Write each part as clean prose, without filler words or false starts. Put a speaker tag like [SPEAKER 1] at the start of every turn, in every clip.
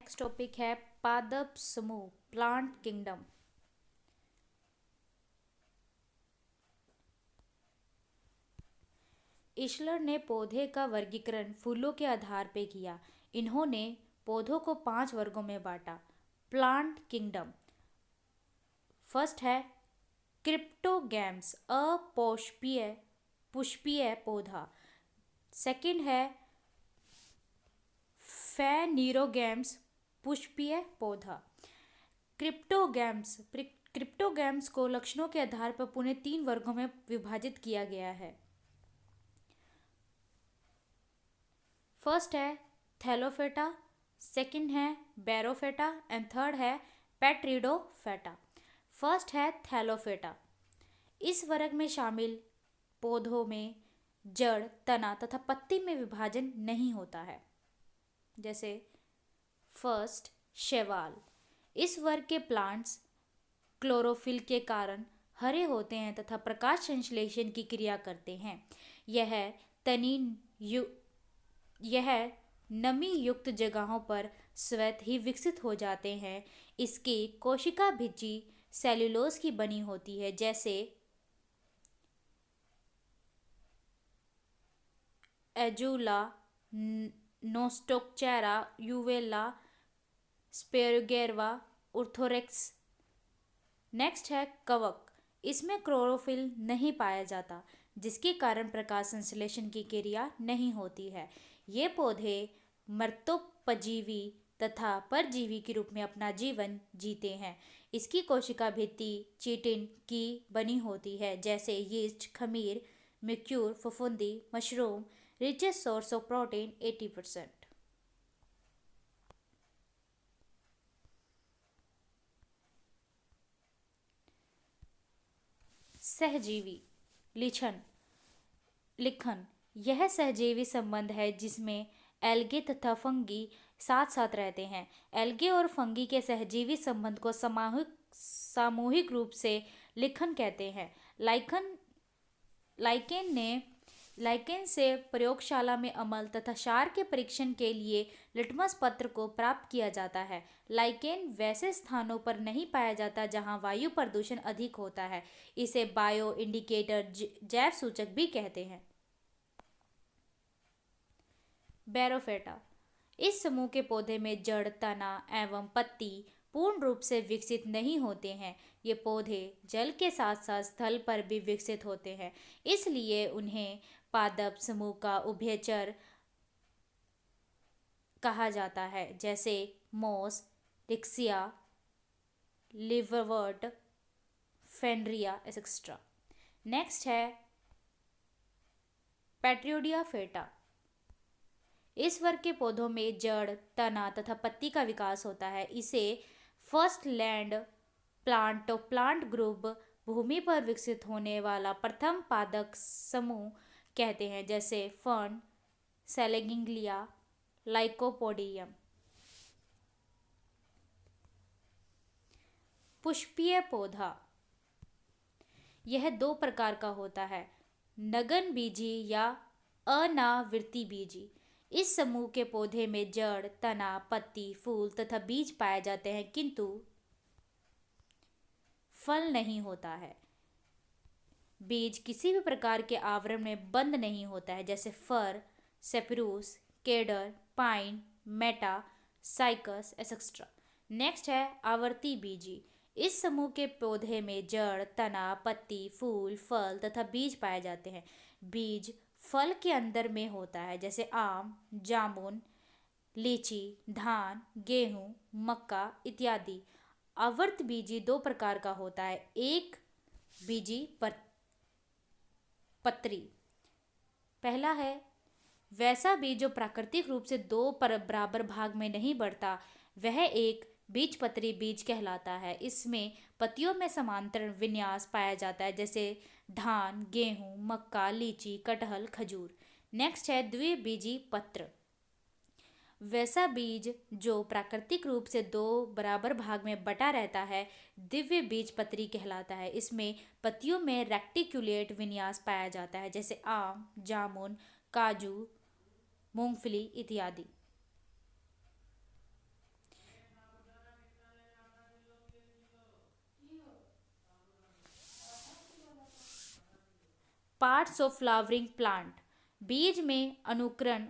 [SPEAKER 1] Next topic है पादप समूह, प्लांट किंगडम। ईश्वर ने पौधे का वर्गीकरण फूलों के आधार पर किया। इन्होंने पौधों को 5 वर्गों में बांटा। Plant kingdom. फर्स्ट है क्रिप्टोगैम्स, अपुष्पीय पुष्पीय पौधा। सेकंड है फेनिरोगैम्स, पुष्पीय पौधा। क्रिप्टोगैम्स को लक्षणों के आधार पर पुनः 3 वर्गों में विभाजित किया गया है। फर्स्ट है थैलोफेटा, सेकंड है बैरोफेटा एंड थर्ड है पेट्रिडोफेटा। फर्स्ट है थैलोफेटा। इस वर्ग में शामिल पौधों में जड़, तना तथा पत्ती में विभाजन नहीं होता है। जैसे फर्स्ट शैवाल। इस वर्ग के प्लांट्स क्लोरोफिल के कारण हरे होते हैं तथा प्रकाश संश्लेषण की क्रिया करते हैं। यह नमी युक्त जगहों पर स्वतः ही विकसित हो जाते हैं। इसकी कोशिका भित्ति सेल्यूलोज की बनी होती है, जैसे एजुला, नोस्टोक्चेरा, यूवेला, स्पेरुगेरवा, उर्थोरेक्स। नेक्स्ट है कवक। इसमें क्लोरोफिल नहीं पाया जाता, जिसके कारण प्रकाश संश्लेषण की क्रिया नहीं होती है। ये पौधे मृतोपजीवी तथा परजीवी के रूप में अपना जीवन जीते हैं। इसकी कोशिका भित्ति चिटिन की बनी होती है, जैसे यीस्ट, खमीर, म्यूक्यूर, फफूंदी, mushroom. Richest source of protein 80%। सहजीवी लिखन। यह सहजीवी संबंध है जिसमें एल्गे तथा फंगी साथ साथ रहते हैं। एल्गे और फंगी के सहजीवी संबंध को सामूहिक रूप से लिखन कहते हैं। लाइकेन से प्रयोगशाला में अम्ल तथा क्षार के परीक्षण के लिए लिटमस पत्र को प्राप्त किया जाता है। लाइकेन वैसे स्थानों पर नहीं पाया जाता जहां वायु प्रदूषण अधिक होता है। इसे बायो इंडिकेटर, जैव सूचक भी कहते हैं। बैरोफेटा। इस समूह के पौधे में जड़, तना एवं पत्ती पूर्ण रूप से विकसित नहीं होते हैं। ये पौधे जल के साथ साथ स्थल पर भी विकसित होते हैं, इसलिए उन्हें पादप समूह का उभयचर कहा जाता है, जैसे मोस, रिक्सिया, लिवरवर्ट, फेनरिया एक्सेट्रा। नेक्स्ट है पेट्रियोडिया। इस वर्ग के पौधों में जड़, तना तथा पत्ती का विकास होता है। इसे first land plant of plant group, भूमि पर विकसित होने वाला प्रथम पादप समूह कहते हैं, जैसे फर्न, सेलेगिंग्लिया, लाइकोपोडियम। पुष्पीय पौधा। यह 2 प्रकार का होता है, नगन बीजी या अनावृति बीजी। इस समूह के पौधे में जड़, तना, पत्ती, फूल तथा बीज पाए जाते हैं, किंतु फल नहीं होता है। बीज किसी भी प्रकार के आवरण में बंद नहीं होता है, जैसे फर, सेपरूस, केडर, पाइन, मेटा, साइकस एक्सेट्रा। नेक्स्ट है आवर्ती बीजी। इस समूह के पौधे में जड़, तना, पत्ती, फूल, फल तथा बीज पाए जाते हैं। बीज फल के अंदर में होता है, जैसे आम, जामुन, लीची, धान, गेहूं, मक्का इत्यादि। आवर्त बीजी 2 प्रकार का होता है, एक बीजी पत्री। पहला है वैसा बीज जो प्राकृतिक रूप से 2 बराबर भाग में नहीं बढ़ता, वह एक बीजपत्री बीज कहलाता है। इसमें पत्तियों में समांतर विन्यास पाया जाता है, जैसे धान, गेहूं, मक्का, लीची, कटहल, खजूर। नेक्स्ट है द्विबीजी पत्र। वैसा बीज जो प्राकृतिक रूप से 2 बराबर भाग में बटा रहता है, दिव्य बीजपत्री कहलाता है। इसमें पत्तियों में रेक्टिकुलेट विन्यास पाया जाता है, जैसे आम, जामुन, काजू, मूंगफली इत्यादि। Parts of flowering plant. बीज में अनुकरण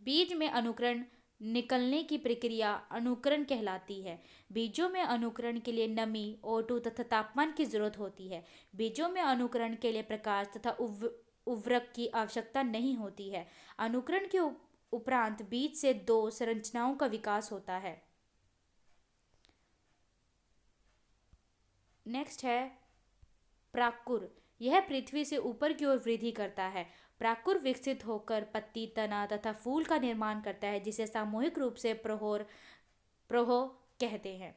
[SPEAKER 1] बीज में अनुकरण निकलने की प्रक्रिया अनुकरण कहलाती है। बीजों में अनुकरण के लिए नमी, O2 तथा तापमान की जरूरत होती है। बीजों में अनुकरण के लिए प्रकाश तथा उर्वरक की आवश्यकता नहीं होती है। अनुकरण के उपरांत बीज से दो संरचनाओं का विकास होता है। नेक्स्ट है प्राकुर। यह पृथ्वी से ऊपर की ओर वृद्धि करता है। प्राकुर विकसित होकर पत्ती, तना तथा फूल का निर्माण करता है, जिसे सामूहिक रूप से प्रहो कहते हैं।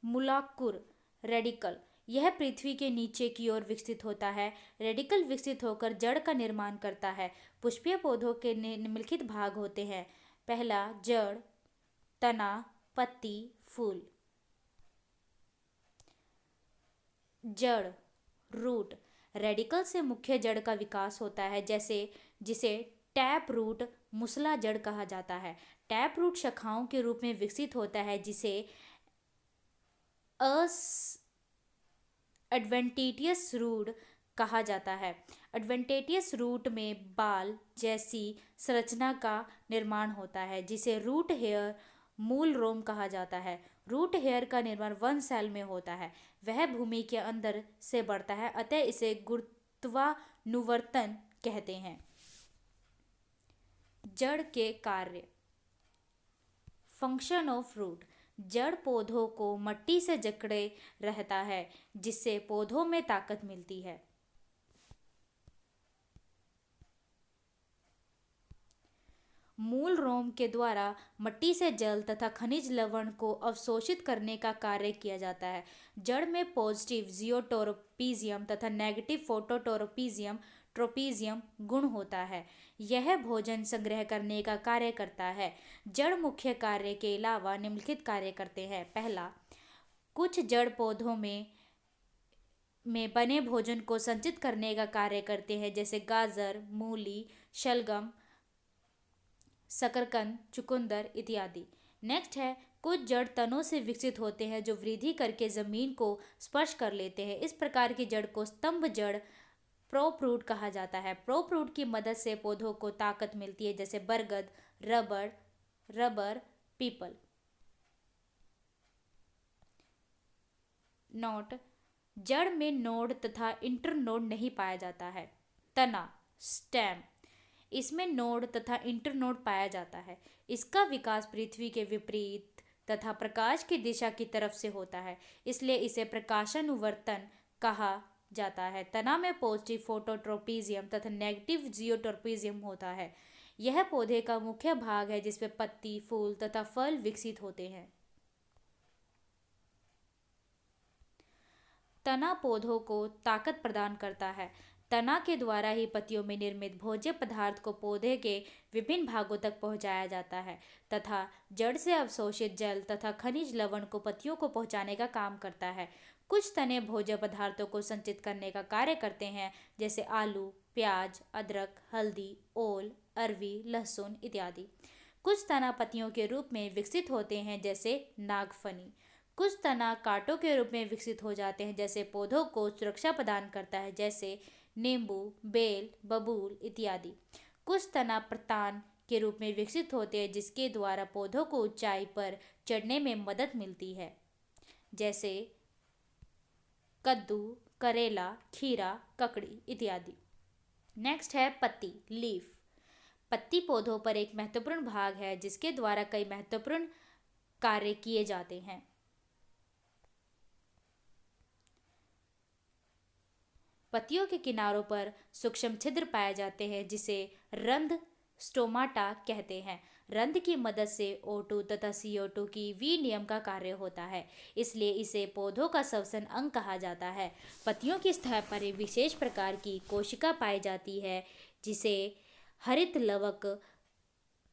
[SPEAKER 1] मूलाकुर रेडिकल। यह पृथ्वी के नीचे की ओर विकसित होता है। रेडिकल विकसित होकर जड़ का निर्माण करता है। पुष्पीय पौधों के निम्नलिखित भाग होते हैं। पहला, जड़, तना, पत्ती, फूल। जड़, रूट। रेडिकल से मुख्य जड़ का विकास होता है, जिसे टैप रूट, मुसला जड़ कहा जाता है। टैप रूट शाखाओं के रूप में विकसित होता है, जिसे एडवेंटिशियस रूट कहा जाता है। एडवेंटिशियस रूट में बाल जैसी संरचना का निर्माण होता है, जिसे रूट हेयर, मूल रोम कहा जाता है। रूट हेयर का निर्माण वन सेल में होता है। वह भूमि के अंदर से बढ़ता है, अतः इसे गुरुत्वानुवर्तन कहते हैं। जड़ के कार्य। Function of root. जड़ पौधों को मट्टी से जकड़े रहता है, जिससे पौधों में ताकत मिलती है। मूल रोम के द्वारा मट्टी से जल तथा खनिज लवण को अवशोषित करने का कार्य किया जाता है। जड़ में पॉजिटिव जियोट्रोपिज्म तथा नेगेटिव ट्रोपिज्म गुण होता है। यह भोजन संग्रह करने का कार्य करता है। जड़ मुख्य कार्य के अलावा निम्नलिखित कार्य करते हैं। पहला, कुछ जड़ पौधों में बने भोजन को संचित करने का कार्य करते हैं, जैसे गाजर, मूली, शलगम, शकरकंद, चुकंदर इत्यादि। नेक्स्ट है, कुछ जड़ तनों से विकसित होते हैं, जो वृद्धि करके जमीन को स्पर्श कर लेते हैं। इस प्रकार की जड़ को स्तंभ जड़, प्रोप्रूट कहा जाता है। प्रोप्रूट की मदद से पौधों को ताकत मिलती है, जैसे बरगद, रबर, पीपल। नोट: जड़ में नोड तथा इंटरनोड नहीं पाया जाता है। तना, स्टेम, इसमें नोड तथा इंटरनोड पाया जाता है। इसका विकास पृथ्वी के विपरीत तथा प्रकाश की दिशा की तरफ से होता है, इसलिए इसे प्रकाशानुवर्तन कहा जाता है। तना में पॉजिटिव फोटोट्रोपिज्म तथा नेगेटिव जियोट्रोपिज्म होता है। यह पौधे का मुख्य भाग है, जिसमें पत्ती, फूल तथा फल विकसित होते हैं। तना पौधों को ताकत प्रदान करता है। तना के द्वारा ही पत्तियों में निर्मित भोज्य पदार्थ को पौधे के विभिन्न भागों तक पहुंचाया जाता है तथा जड़ से अवशोषित जल तथा खनिज लवण को पत्तियों को पहुंचाने का काम करता है। कुछ तने भोज्य पदार्थों को संचित करने का कार्य करते हैं, जैसे आलू, प्याज, अदरक, हल्दी, ओल, अरवी, लहसुन इत्यादि। कुछ तना पत्तियों के रूप में विकसित होते हैं, जैसे नागफनी। कुछ तना कांटों के रूप में विकसित हो जाते हैं, जैसे पौधों को सुरक्षा प्रदान करता है, जैसे नींबू, बेल, बबूल इत्यादि। कुछ तना प्रतान के रूप में विकसित होते हैं, जिसके द्वारा पौधों को ऊंचाई पर चढ़ने में मदद मिलती है, जैसे कद्दू, करेला, खीरा, ककड़ी इत्यादि। नेक्स्ट है पत्ती, लीफ। पत्ती पौधों पर एक महत्वपूर्ण भाग है, जिसके द्वारा कई महत्वपूर्ण कार्य किए जाते हैं। पत्तियों के किनारों पर सूक्ष्म छिद्र पाए जाते हैं, जिसे रंध्र स्टोमाटा कहते हैं। रंध्र की मदद से O2 तथा CO2 की विनिमय का कार्य होता है, इसलिए इसे पौधों का श्वसन अंग कहा जाता है। पत्तियों की सतह पर एक विशेष प्रकार की कोशिका पाई जाती है, जिसे हरित लवक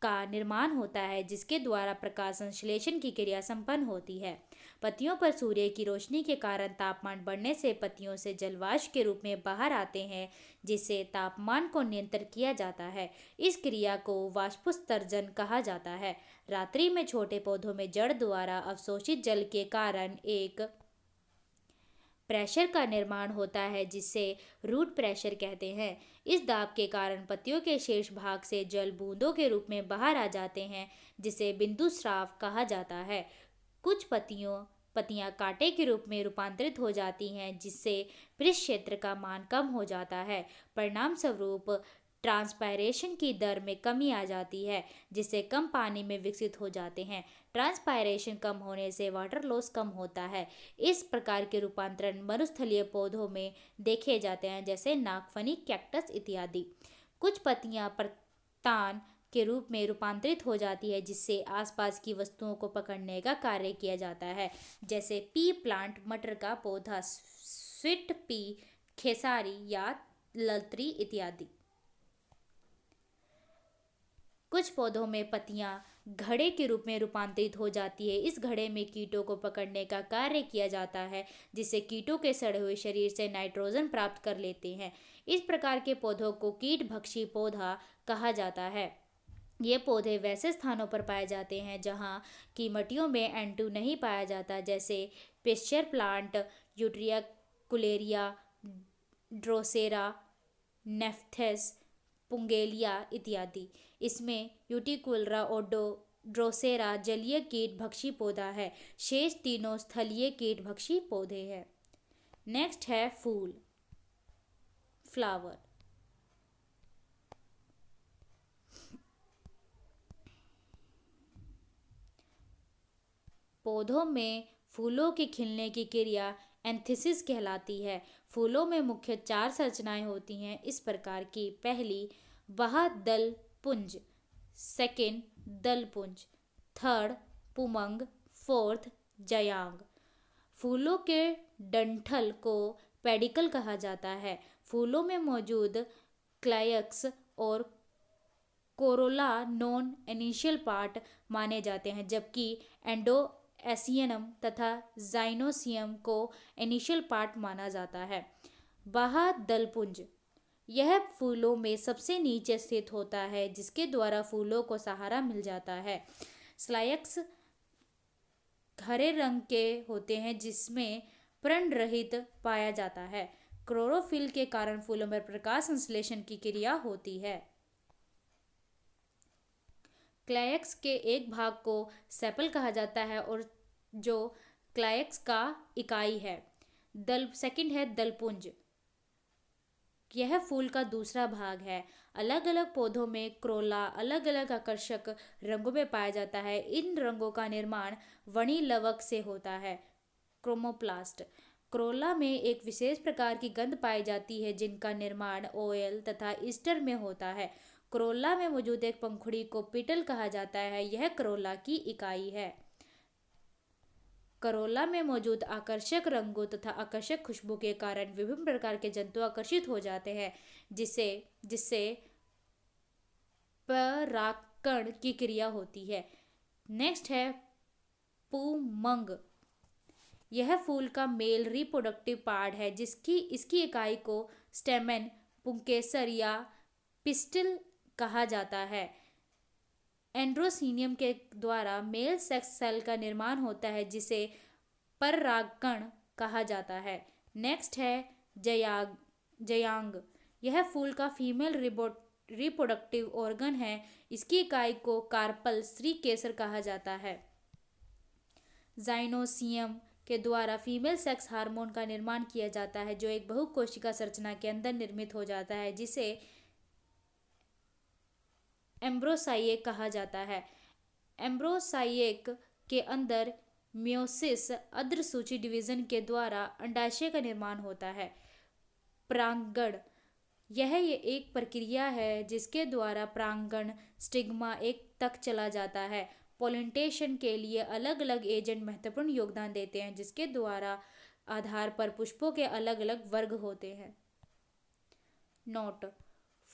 [SPEAKER 1] का निर्माण होता है, जिसके द्वारा प्रकाश संश्लेषण की क्रिया संपन्न होती है। पत्तियों पर सूर्य की रोशनी के कारण तापमान बढ़ने से पत्तियों से जल वाष्प के रूप में बाहर आते हैं, जिससे तापमान को नियंत्रित किया जाता है। इस क्रिया को वाष्पोत्सर्जन कहा जाता है। रात्रि में छोटे पौधों में जड़ द्वारा अवशोषित जल के कारण एक प्रेशर का निर्माण होता है, जिसे रूट प्रेशर कहते हैं। इस दाब के कारण पत्तियों के शीर्ष भाग से जल बूंदों के रूप में बाहर आ जाते हैं, जिसे बिंदु स्राव कहा जाता है। कुछ पत्तियां कांटे के रूप में रूपांतरित हो जाती हैं, जिससे पृष्ठ क्षेत्र का मान कम हो जाता है। परिणाम स्वरूप ट्रांसपायरेशन की दर में कमी आ जाती है, जिससे कम पानी में विकसित हो जाते हैं। ट्रांसपायरेशन कम होने से वाटर लॉस कम होता है। इस प्रकार के रूपांतरण मरुस्थलीय पौधों में देखे जाते हैं, जैसे नागफनी, कैक्टस इत्यादि। कुछ पत्तियां परतान के रूप में रूपांतरित हो जाती है, जिससे आसपास की वस्तुओं को पकड़ने का कार्य किया जाता है, जैसे पी प्लांट, मटर का पौधा, स्वीट पी, खेसारी या ललत्री इत्यादि। कुछ पौधों में पत्तियां घड़े के रूप में रूपांतरित हो जाती है। इस घड़े में कीटों को पकड़ने का कार्य किया जाता है, जिससे कीटों के सड़े हुए शरीर से नाइट्रोजन प्राप्त कर लेते हैं। इस प्रकार के पौधों को कीटभक्षी पौधा कहा जाता है। ये पौधे वैसे स्थानों पर पाए जाते हैं जहाँ की मिट्टियों में N2 नहीं पाया जाता, जैसे पेस्चर प्लांट, यूट्रिया कुलेरिया, ड्रोसेरा, नेफ्थेस, पुंगेलिया इत्यादि। इसमें यूटिकुलरा ओडो ड्रोसेरा जलीय कीट भक्षी पौधा है। शेष तीनों स्थलीय कीट भक्षी पौधे हैं। नेक्स्ट है फूल, फ्लावर। पौधों में फूलों के खिलने की क्रिया एंथीसिस कहलाती है। फूलों में मुख्य 4 संरचनाएं होती हैं इस प्रकार की। पहली दल पुंज, सेकेंड दल पुंज, थर्ड पुमंग, फोर्थ जयांग। फूलों के डंठल को पेडिकल कहा जाता है। फूलों में मौजूद क्लायक्स और कोरोला नॉन इनिशियल पार्ट माने जाते हैं, जबकि एंडोएसियनम तथा जाइनोसियम को इनिशियल पार्ट माना जाता है। दलपुंज यह फूलों में सबसे नीचे स्थित होता है, जिसके द्वारा फूलों को सहारा मिल जाता है। स्लायक्स हरे रंग के होते हैं, जिसमें प्रण रहित पाया जाता है। क्लोरोफिल के कारण फूलों में प्रकाश संश्लेषण की क्रिया होती है। क्लायक्स के एक भाग को सेपल कहा जाता है और जो क्लायक्स का इकाई है। सेकंड है दलपुंज, यह फूल का दूसरा भाग है। अलग अलग पौधों में क्रोला अलग अलग आकर्षक रंगों में पाया जाता है। इन रंगों का निर्माण वनी लवक से होता है, क्रोमोप्लास्ट। क्रोला में एक विशेष प्रकार की गंध पाई जाती है, जिनका निर्माण ऑयल तथा ईस्टर में होता है। क्रोला में मौजूद एक पंखुड़ी को पिटल कहा जाता है, यह क्रोला की इकाई है। करोला में मौजूद आकर्षक रंगों तथा आकर्षक खुशबू के कारण विभिन्न प्रकार के जंतु आकर्षित हो जाते हैं, जिससे परागकण की क्रिया होती है। नेक्स्ट है पुमंग। यह फूल का मेल रिप्रोडक्टिव पार्ट है, इसकी इकाई को स्टेमेन, पुंकेसर या पिस्टिल कहा जाता है। एंड्रोसिनियम के द्वारा मेल सेक्स सेल का निर्माण होता है, जिसे परागकण कहा जाता है। नेक्स्ट है जयांग। यह फूल का फीमेल रिप्रोडक्टिव ऑर्गन है। इसकी इकाई को कार्पल स्त्री केसर कहा जाता है। जाइनोसियम के द्वारा फीमेल सेक्स हार्मोन का निर्माण किया जाता है, जो एक बहुकोशिका संरचना के अंदर निर्मित हो जाता है, जिसे एम्ब्रोसाइक कहा जाता है। एम्ब्रोसाइक के अंदर मियोसिस अग्रसूची डिवीजन के द्वारा अंडाशय का निर्माण होता है। परागण यह एक प्रक्रिया है जिसके द्वारा परागण स्टिग्मा एक तक चला जाता है। पोलिनेशन के लिए अलग अलग एजेंट महत्वपूर्ण योगदान देते हैं, जिसके द्वारा आधार पर पुष्पों के अलग अलग वर्ग होते हैं। नोट: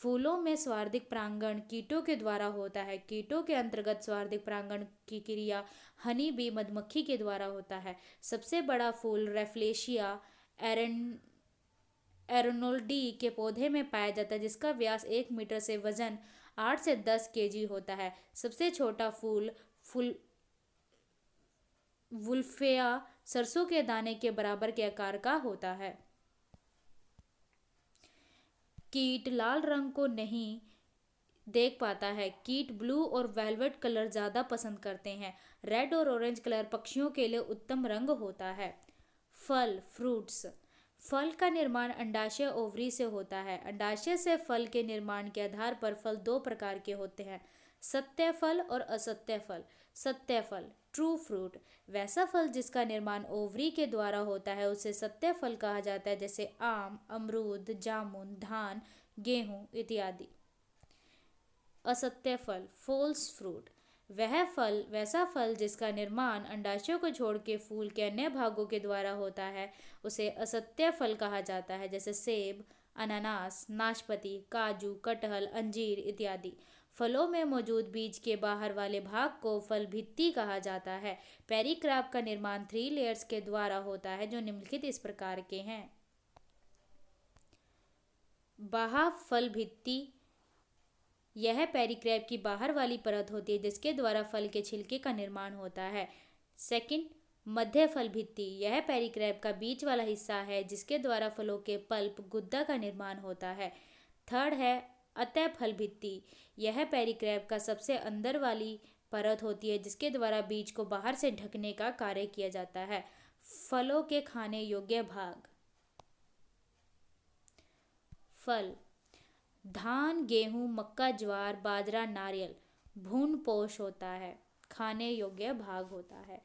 [SPEAKER 1] फूलों में स्वार्थिक परागण कीटों के द्वारा होता है। कीटों के अंतर्गत स्वार्थिक परागण की क्रिया हनी बी मधुमक्खी के द्वारा होता है। सबसे बड़ा फूल रेफ्लेशिया एरोनोल्डी के पौधे में पाया जाता है, जिसका व्यास 1 मीटर से वजन 8 से 10 केजी होता है। सबसे छोटा फूल फूल वुल्फेया सरसों के दाने के बराबर के आकार का होता है। कीट लाल रंग को नहीं देख पाता है। कीट ब्लू और वेलवेट कलर ज़्यादा पसंद करते हैं। रेड और ऑरेंज कलर पक्षियों के लिए उत्तम रंग होता है। फल फ्रूट्स। फल का निर्माण अंडाशय ओवरी से होता है। अंडाशय से फल के निर्माण के आधार पर फल दो प्रकार के होते हैं, सत्य फल और असत्य फल। सत्य फल ट्रू फ्रूट, वैसा फल जिसका निर्माण ओवरी के द्वारा होता है उसे सत्य फल कहा जाता है, जैसे आम, अमरूद, जामुन, धान, गेहूं इत्यादि। असत्य फल फॉल्स फ्रूट, वैसा फल जिसका निर्माण अंडाशयों को छोड़ के फूल के अन्य भागों के द्वारा होता है उसे असत्य फल कहा जाता है, जैसे सेब, अनानास, नाशपाती, काजू, कटहल, अंजीर इत्यादि। फलों में मौजूद बीज के बाहर वाले भाग को फल भित्ति कहा जाता है। पेरिक्रैप का निर्माण 3 लेयर्स के द्वारा होता है, जो निम्नलिखित इस प्रकार के हैं। बाह्य फल भित्ति, यह पेरिक्रैप की बाहर वाली परत होती है जिसके द्वारा फल के छिलके का निर्माण होता है। सेकंड, मध्य फल भित्ति, यह पेरिक्रैप का बीच वाला हिस्सा है जिसके द्वारा फलों के पल्प गुद्दा का निर्माण होता है। थर्ड है अतः फल भित्ति, यह पेरिक्रैप का सबसे अंदर वाली परत होती है जिसके द्वारा बीज को बाहर से ढकने का कार्य किया जाता है। फलों के खाने योग्य भाग। फल धान, गेहूं, मक्का, ज्वार, बाजरा, नारियल भ्रूण पोष होता है, खाने योग्य भाग होता है।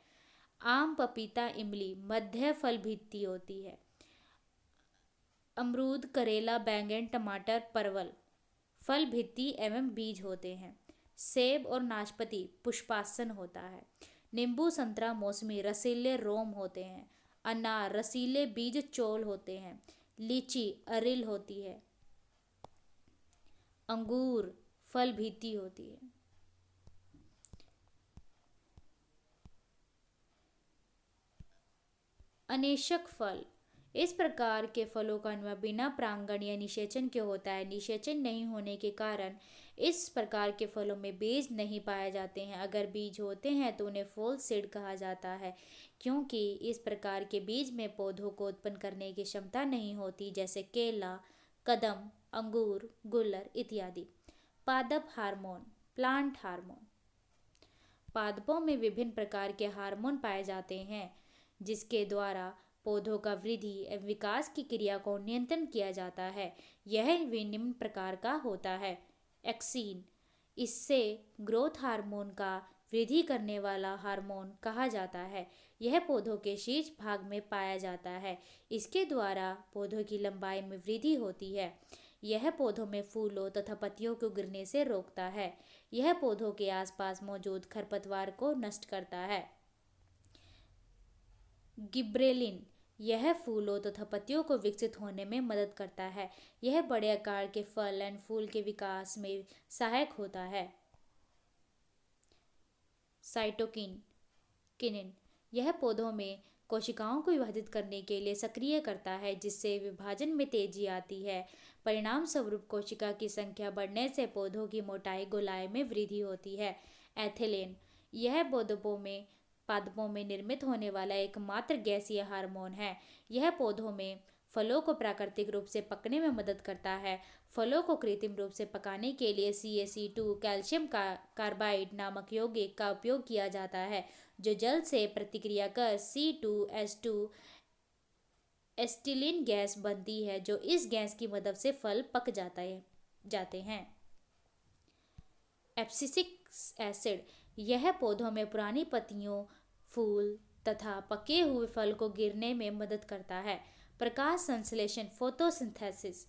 [SPEAKER 1] आम, पपीता, इमली मध्य फल भित्ति होती है। अमरूद, करेला, बैंगन, टमाटर, परवल फल भित्ति एवं बीज होते हैं। सेब और नाशपाती पुष्पासन होता है। नींबू, संतरा, मौसमी रसीले रोम होते हैं। अनार रसीले बीज चोल होते हैं। लीची अरिल होती है। अंगूर फल भित्ति होती है। अनेशक फल, इस प्रकार के फलों का निर्माण बिना परागण या निषेचन के होता है। निषेचन नहीं होने के कारण इस प्रकार के फलों में बीज नहीं पाए जाते हैं। अगर बीज होते हैं तो उन्हें फॉल्स सीड कहा जाता है, क्योंकि इस प्रकार के बीज में पौधों को उत्पन्न करने की क्षमता नहीं होती, जैसे केला, कदम, अंगूर, गुल्लर इत्यादि। पादप हार्मोन, प्लांट हार्मोन। पादपों में विभिन्न प्रकार के हार्मोन पाए जाते हैं जिसके द्वारा पौधों का वृद्धि एवं विकास की क्रिया को नियंत्रण किया जाता है। यह निम्न प्रकार का होता है। एक्सिन, इससे ग्रोथ हार्मोन का वृद्धि करने वाला हार्मोन कहा जाता है। यह पौधों के शीर्ष भाग में पाया जाता है। इसके द्वारा पौधों की लंबाई में वृद्धि होती है। यह पौधों में फूलों तथा पत्तियों को गिरने से रोकता है। यह पौधों के आसपास मौजूद खरपतवार को नष्ट करता है। गिब्रेलिन, यह फूलों तथा पत्तियों को विकसित होने में मदद करता है। यह बड़े आकार के फल एवं फूल के विकास में सहायक होता है। साइटोकिन किनिन, यह पौधों में कोशिकाओं को विभाजित करने के लिए सक्रिय करता है, जिससे विभाजन में तेजी आती है। परिणाम स्वरूप कोशिका की संख्या बढ़ने से पौधों की मोटाई गोलाई में वृद्धि होती है। एथिलीन, यह पादपों में निर्मित होने वाला एकमात्र गैसीय हार्मोन है। यह पौधों में फलों को प्राकृतिक रूप से पकने में मदद करता है। फलों को कृत्रिम रूप से पकाने के लिए CaC2 कैल्शियम कार्बाइड नामक यौगिक का उपयोग किया जाता है, जो जल से प्रतिक्रिया कर C2H2 एसिटिलीन गैस बनती है, जो इस गैस की मदद से फल पक जाते हैं। एब्सिसिक एसिड, यह पौधों में पुरानी पत्तियों, फूल तथा पके हुए फल को गिरने में मदद करता है। प्रकाश संश्लेषण फोटोसिंथेसिस,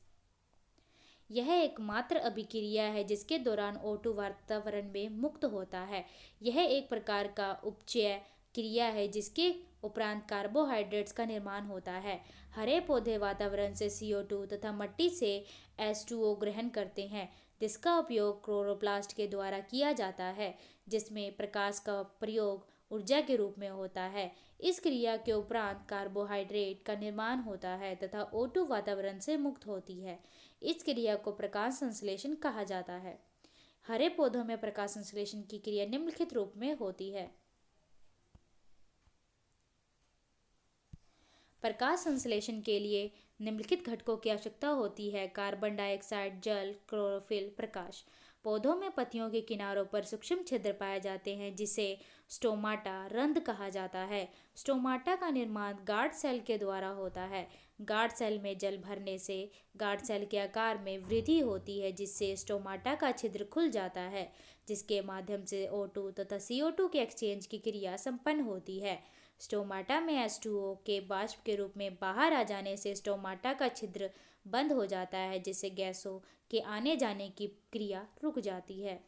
[SPEAKER 1] यह एकमात्र अभिक्रिया है जिसके दौरान O2 वातावरण में मुक्त होता है। यह एक प्रकार का उपचय क्रिया है जिसके उपरांत कार्बोहाइड्रेट्स का निर्माण होता है। हरे पौधे वातावरण से CO2 तथा मिट्टी से H2O ग्रहण करते हैं, जिसका उपयोग क्लोरोप्लास्ट के द्वारा किया जाता है, जिसमें प्रकाश का प्रयोग ऊर्जा के रूप में होता है। इस क्रिया के उपरांत कार्बोहाइड्रेट का निर्माण होता है तथा O2 वातावरण से मुक्त होती है। इस क्रिया को प्रकाश संश्लेषण कहा जाता है। हरे पौधों में प्रकाश संश्लेषण की क्रिया निम्नलिखित रूप में होती है। प्रकाश संश्लेषण के लिए निम्नलिखित घटकों की आवश्यकता होती है: कार्बन डाइऑक्साइड, जल, क्लोरोफिल, प्रकाश। पौधों में पत्तियों के किनारों पर सूक्ष्म छिद्र पाए जाते हैं, जिसे स्टोमाटा, रंध्र कहा जाता है। स्टोमाटा का निर्माण गार्ड सेल के द्वारा होता है। गार्ड सेल में जल भरने से गार्ड सेल के आकार में वृद्धि होती है, जिससे स्टोमाटा का छिद्र खुल जाता है, जिसके माध्यम से O2 तथा CO2 के एक्सचेंज की क्रिया संपन्न होती है। स्टोमाटा में H2O के वाष्प के रूप में बाहर आ जाने से स्टोमाटा का छिद्र बंद हो जाता है, जिससे गैसों के आने जाने की क्रिया रुक जाती है।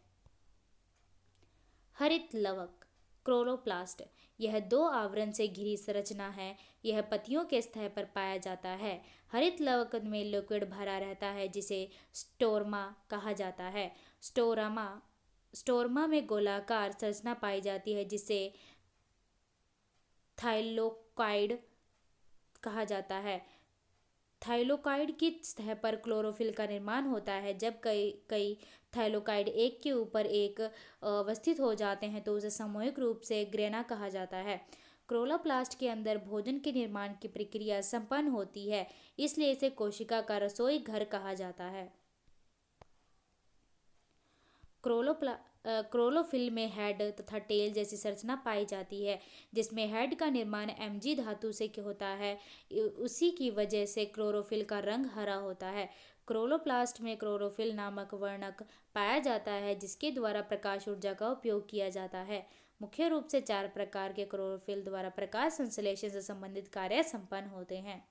[SPEAKER 1] हरित लवक, क्लोरोप्लास्ट। यह 2 आवरण से घिरी संरचना है। यह पत्तियों के सतह पर पाया जाता है। हरित लवक में लिक्विड भरा रहता है, जिसे स्टोरमा कहा जाता है। स्टोरमा में गोलाकार संरचना पाई जाती है, जिसे थाइलोकाइड कहा जाता है। थाइलोकाइड की सतह पर क्लोरोफिल का निर्माण होता है। जब कई थाइलोकाइड एक के ऊपर एक अवस्थित हो जाते हैं तो उसे सामूहिक रूप से ग्रेना कहा जाता है। क्लोरोप्लास्ट के अंदर भोजन के निर्माण की प्रक्रिया संपन्न होती है, इसलिए इसे कोशिका का रसोई घर कहा जाता है। क्लोरोफिल में हेड तथा टेल जैसी संरचना पाई जाती है, जिसमें हेड का निर्माण Mg धातु से होता है। उसी की वजह से क्लोरोफिल का रंग हरा होता है। क्लोरोप्लास्ट में क्लोरोफिल नामक वर्णक पाया जाता है, जिसके द्वारा प्रकाश ऊर्जा का उपयोग किया जाता है। मुख्य रूप से 4 प्रकार के क्लोरोफिल द्वारा प्रकाश संश्लेषण से संबंधित कार्य संपन्न होते हैं।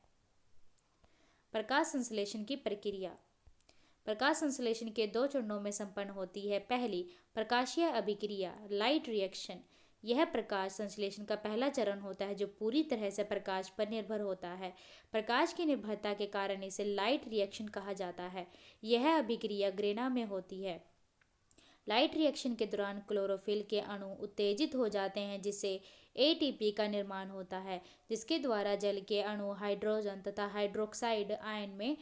[SPEAKER 1] प्रकाश संश्लेषण की प्रक्रिया प्रकाश संश्लेषण के 2 चरणों में संपन्न होती है। पहली, प्रकाशीय अभिक्रिया, लाइट रिएक्शन। यह प्रकाश संश्लेषण का पहला चरण होता है, जो पूरी तरह से प्रकाश पर निर्भर होता है। प्रकाश की निर्भरता के कारण इसे लाइट रिएक्शन कहा जाता है। यह अभिक्रिया ग्रेना में होती है। लाइट रिएक्शन के दौरान क्लोरोफिल के अणु उत्तेजित हो जाते हैं, जिससे ATP का निर्माण होता है, जिसके द्वारा जल के अणु हाइड्रोजन तथा हाइड्रोक्साइड आयन में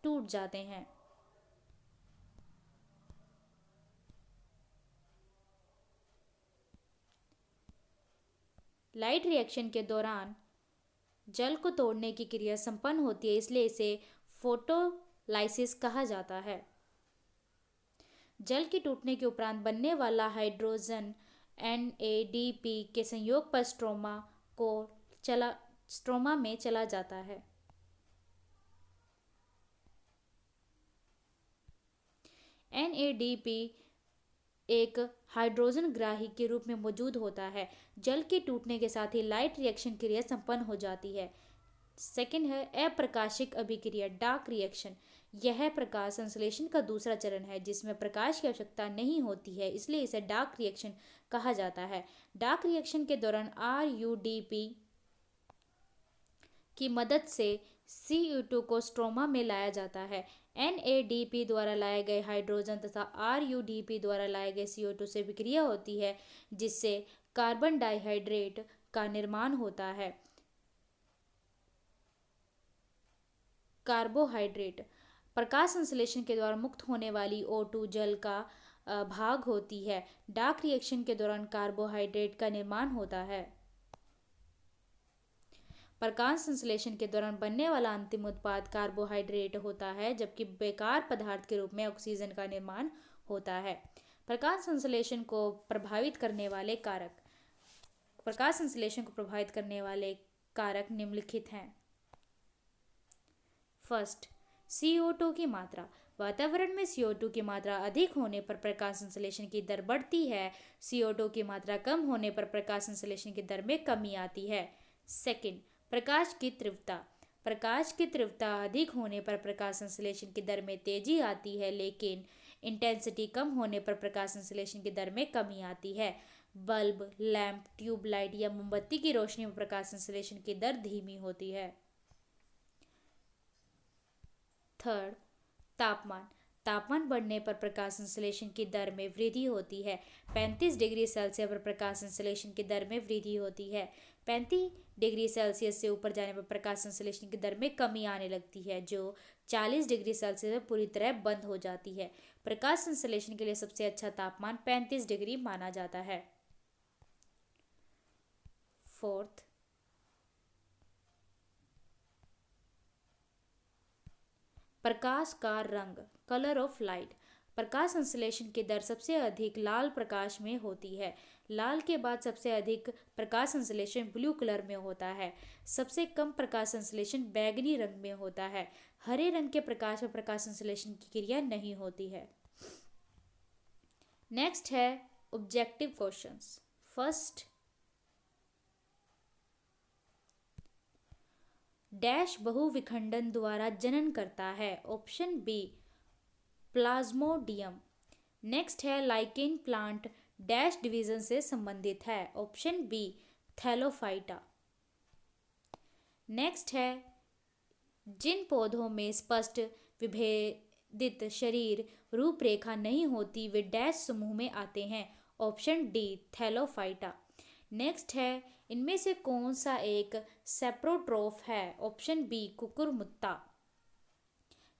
[SPEAKER 1] टूट जाते हैं। लाइट रिएक्शन के दौरान जल को तोड़ने की क्रिया संपन्न होती है, इसलिए इसे फोटोलाइसिस कहा जाता है। जल के टूटने के उपरांत बनने वाला हाइड्रोजन NADP के संयोग पर स्ट्रोमा में चला जाता है। NADP एक हाइड्रोजन ग्राही के रूप में मौजूद होता है। जल के टूटने के साथ ही लाइट रिएक्शन क्रिया संपन्न हो जाती है। सेकेंड है अप्रकाशिक अभिक्रिया, डार्क रिएक्शन। यह प्रकाश संश्लेषण का दूसरा चरण है, जिसमें प्रकाश की आवश्यकता नहीं होती है, इसलिए इसे डार्क रिएक्शन कहा जाता है। डार्क रिएक्शन के दौरान RUDP की मदद से CO2 को स्ट्रोमा में लाया जाता है। NADP द्वारा लाए गए हाइड्रोजन तथा RUDP द्वारा लाए गए CO2 से विक्रिया होती है, जिससे कार्बन डाइहाइड्रेट का निर्माण होता है। कार्बोहाइड्रेट प्रकाश संश्लेषण के द्वारा मुक्त होने वाली O2 जल का भाग होती है। डार्क रिएक्शन के दौरान कार्बोहाइड्रेट का निर्माण होता है। प्रकाश संश्लेषण के दौरान बनने वाला अंतिम उत्पाद कार्बोहाइड्रेट होता है, जबकि बेकार पदार्थ के रूप में ऑक्सीजन का निर्माण होता है। प्रकाश संश्लेषण को प्रभावित करने वाले कारक प्रकाश संश्लेषण को प्रभावित करने वाले कारक निम्नलिखित हैं। फर्स्ट, CO2 की मात्रा। वातावरण में CO2 की मात्रा अधिक होने पर प्रकाश संश्लेषण की दर बढ़ती है। CO2 की मात्रा कम होने पर प्रकाश संश्लेषण की दर में कमी आती है। सेकंड, प्रकाश की तीव्रता। प्रकाश की तीव्रता अधिक होने पर प्रकाश संश्लेषण की दर में तेजी आती है, लेकिन इंटेंसिटी कम होने पर प्रकाश संश्लेषण की दर में कमी आती है। बल्ब, लैंप, ट्यूबलाइट या मोमबत्ती की रोशनी में प्रकाश संश्लेषण की दर धीमी होती है। थर्ड, तापमान। तापमान बढ़ने पर प्रकाश संश्लेषण की दर में वृद्धि होती है। 35 डिग्री सेल्सियस पर प्रकाश संश्लेषण की दर में वृद्धि होती है। 35 डिग्री सेल्सियस से ऊपर जाने पर प्रकाश संश्लेषण की दर में कमी आने लगती है, जो 40 डिग्री सेल्सियस में पूरी तरह बंद हो जाती है। प्रकाश संश्लेषण के लिए सबसे अच्छा तापमान 35 डिग्री माना जाता है। फोर्थ, प्रकाश का रंग, कलर ऑफ लाइट। प्रकाश संश्लेषण की दर सबसे अधिक लाल प्रकाश में होती है। लाल के बाद सबसे अधिक प्रकाश संश्लेषण ब्लू कलर में होता है। सबसे कम प्रकाश संश्लेषण बैंगनी रंग में होता है। हरे रंग के प्रकाश में प्रकाश संश्लेषण की क्रिया नहीं होती है। नेक्स्ट है ऑब्जेक्टिव क्वेश्चंस। फर्स्ट, डैश बहुविखंडन द्वारा जनन करता है। Option B, plasmodium. नेक्स्ट है लाइकेन प्लांट डैश डिवीजन से संबंधित है। Option B, Thallophyta. नेक्स्ट है जिन पौधों में स्पष्ट विभेदित शरीर रूपरेखा नहीं होती वे डैश समूह में आते हैं। Option D, Thallophyta. नेक्स्ट है इनमें से कौन सा एक सेप्रोट्रोफ है। Option B, कुकुरमुत्ता।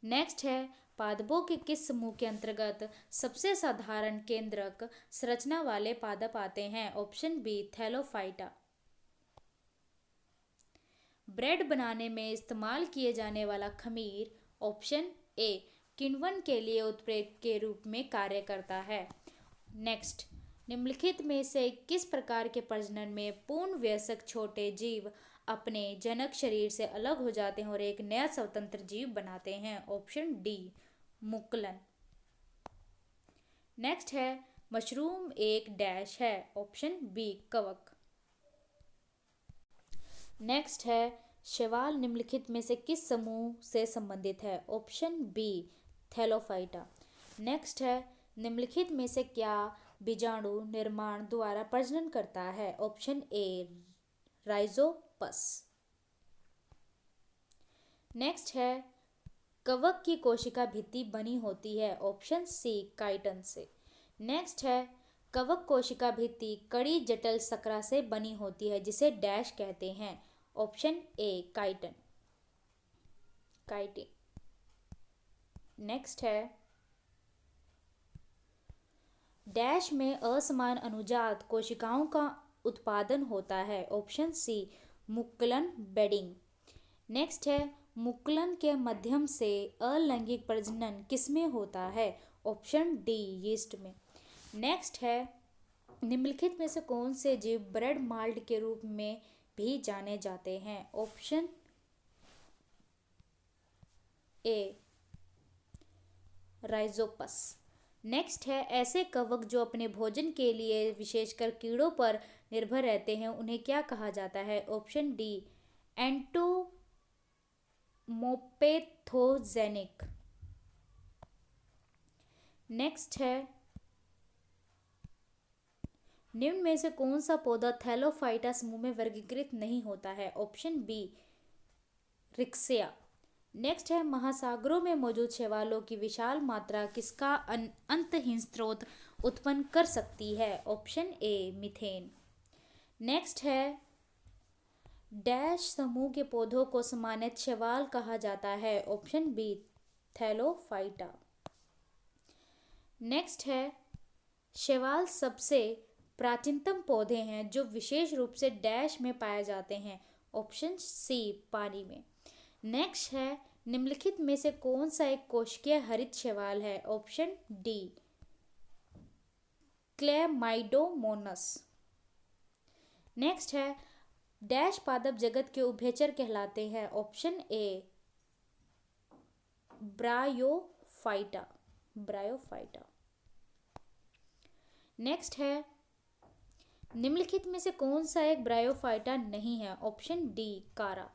[SPEAKER 1] नेक्स्ट है पादपों के किस समूह के अंतर्गत सबसे साधारण केंद्रक संरचना वाले पादप आते हैं। Option B, Thallophyta. ब्रेड बनाने में इस्तेमाल किए जाने वाला खमीर। ऑप्शन ए, किण्वन के लिए उत्प्रेरक के रूप में कार्य करता है। नेक्स्ट, निम्नलिखित में से किस प्रकार के प्रजनन में पूर्ण वयस्क छोटे जीव अपने जनक शरीर से अलग हो जाते हैं और एक नया स्वतंत्र जीव बनाते हैं। ऑप्शन डी, मुकुलन। नेक्स्ट है मशरूम एक डैश है। ऑप्शन बी, कवक। नेक्स्ट है शैवाल निम्नलिखित में से किस समूह से संबंधित है। Option B, Thallophyta. नेक्स्ट है निम्नलिखित में से क्या बीजाणु निर्माण द्वारा प्रजनन करता है। ऑप्शन ए, राइजोपस। नेक्स्ट है कवक की कोशिका भित्ति बनी होती है। ऑप्शन सी, काइटन से। नेक्स्ट है कवक कोशिका भित्ति कड़ी जटिल शकरा से बनी होती है जिसे डैश कहते हैं। Option A, chitin, chitin. Next है डैश में असमान अनुजात कोशिकाओं का उत्पादन होता है। ऑप्शन सी, मुकुलन बेडिंग। नेक्स्ट है मुकुलन के माध्यम से अलैंगिक प्रजनन किसमें होता है। ऑप्शन डी, यीस्ट में। नेक्स्ट है निम्नलिखित में से कौन से जीव ब्रेड माल्ट के रूप में भी जाने जाते हैं। ऑप्शन ए, राइजोपस। नेक्स्ट है ऐसे कवक जो अपने भोजन के लिए विशेषकर कीड़ों पर निर्भर रहते हैं उन्हें क्या कहा जाता है। Option D, एंटोमोपेथोजेनिक। नेक्स्ट है निम्न में से कौन सा पौधा थैलोफाइटा समूह में वर्गीकृत नहीं होता है। Option B, Riccia. नेक्स्ट है महासागरों में मौजूद शैवालों की विशाल मात्रा किसका अंतहीन स्रोत उत्पन्न कर सकती है। ऑप्शन ए, मीथेन। नेक्स्ट है डैश समूह के पौधों को सामान्यतः शैवाल कहा जाता है। Option B, Thallophyta. नेक्स्ट है शैवाल सबसे प्राचीनतम पौधे हैं जो विशेष रूप से डैश में पाए जाते हैं। ऑप्शन सी, पानी में। नेक्स्ट है निम्नलिखित में से कौन सा एक कोशिकीय हरित शैवाल है। Option D, Chlamydomonas. नेक्स्ट है डैश पादप जगत के उभयचर कहलाते हैं। ऑप्शन ए, ब्रायोफाइटा, ब्रायोफाइटा। नेक्स्ट है निम्नलिखित में से कौन सा एक ब्रायोफाइटा नहीं है। ऑप्शन डी, कारा।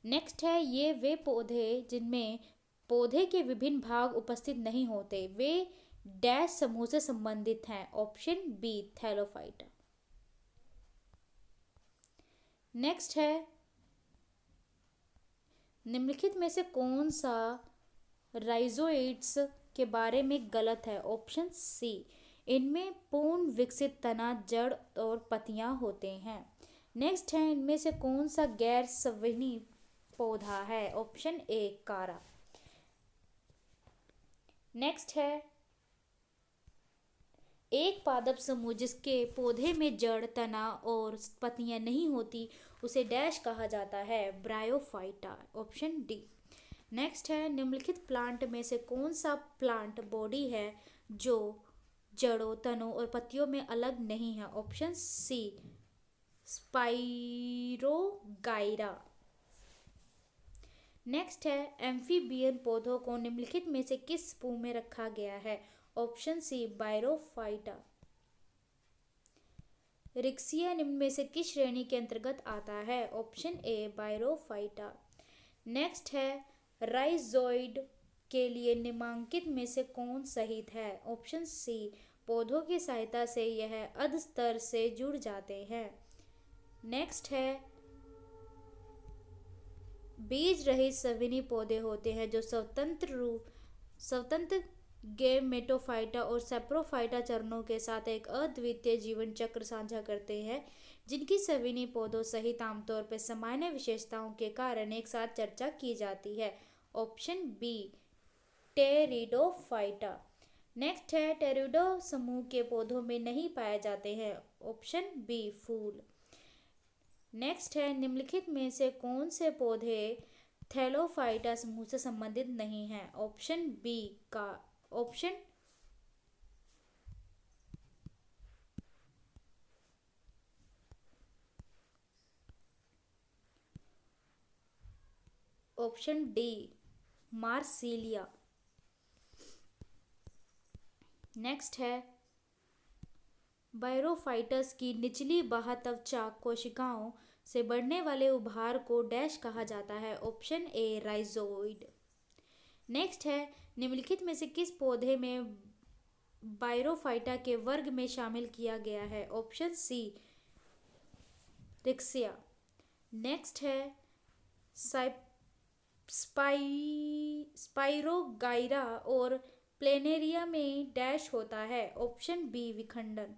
[SPEAKER 1] नेक्स्ट है ये वे पौधे जिनमें पौधे के विभिन्न भाग उपस्थित नहीं होते वे डैश समूह से संबंधित हैं। Option B, Thallophyta. नेक्स्ट है, निम्नलिखित में से कौन सा राइजोइड्स के बारे में गलत है? ऑप्शन सी, इनमें पूर्ण विकसित तना, जड़ और पत्तियां होते हैं। नेक्स्ट है, इनमें से कौन सा गैर संवहनी पौधा है? ऑप्शन ए, कारा। नेक्स्ट है, एक पादप समूह जिसके पौधे में जड़, तना और पत्तियां नहीं होती उसे डैश कहा जाता है? ब्रायोफाइटा। Option D. नेक्स्ट है, निम्नलिखित प्लांट में से कौन सा प्लांट बॉडी है जो जड़ों, तनों और पत्तियों में अलग नहीं है? Option C, spirogyra. नेक्स्ट है, एम्फीबियन पौधों को निम्नलिखित में से किस समूह में रखा गया है? ऑप्शन सी, बायरोफाइटा। रिक्सिया निम्न में से किस श्रेणी के अंतर्गत आता है? Option A, bryophyta. नेक्स्ट है, राइजोइड के लिए निम्नांकित में से कौन सहित है? ऑप्शन सी, पौधों की सहायता से यह अधस्तर से जुड़ जाते हैं। नेक्स्ट है, बीज रहित संवहनी पौधे होते हैं जो स्वतंत्र गेमेटोफाइटा और सैप्रोफाइटा चरणों के साथ एक अद्वितीय जीवन चक्र साझा करते हैं, जिनकी संवहनी पौधों सहित आमतौर पर सामान्य विशेषताओं के कारण एक साथ चर्चा की जाती है। Option B, pteridophyta. नेक्स्ट है, टेरिडो समूह के पौधों में नहीं पाए जाते हैं। ऑप्शन बी, फूल। नेक्स्ट है, निम्नलिखित में से कौन से पौधे थैलोफाइटा समूह से संबंधित नहीं हैं? ऑप्शन बी का option option D, Marsilea. Next है, बायरोफाइटस की निचली बाह्य त्वचा कोशिकाओं से बढ़ने वाले उभार को डैश कहा जाता है? ऑप्शन ए, राइजोइड। नेक्स्ट है, निम्नलिखित में से किस पौधे में बायरोफाइटा के वर्ग में शामिल किया गया है? Option C, riccia. नेक्स्ट है, स्पाइरोगाइरा और प्लेनेरिया में डैश होता है? ऑप्शन बी, विखंडन।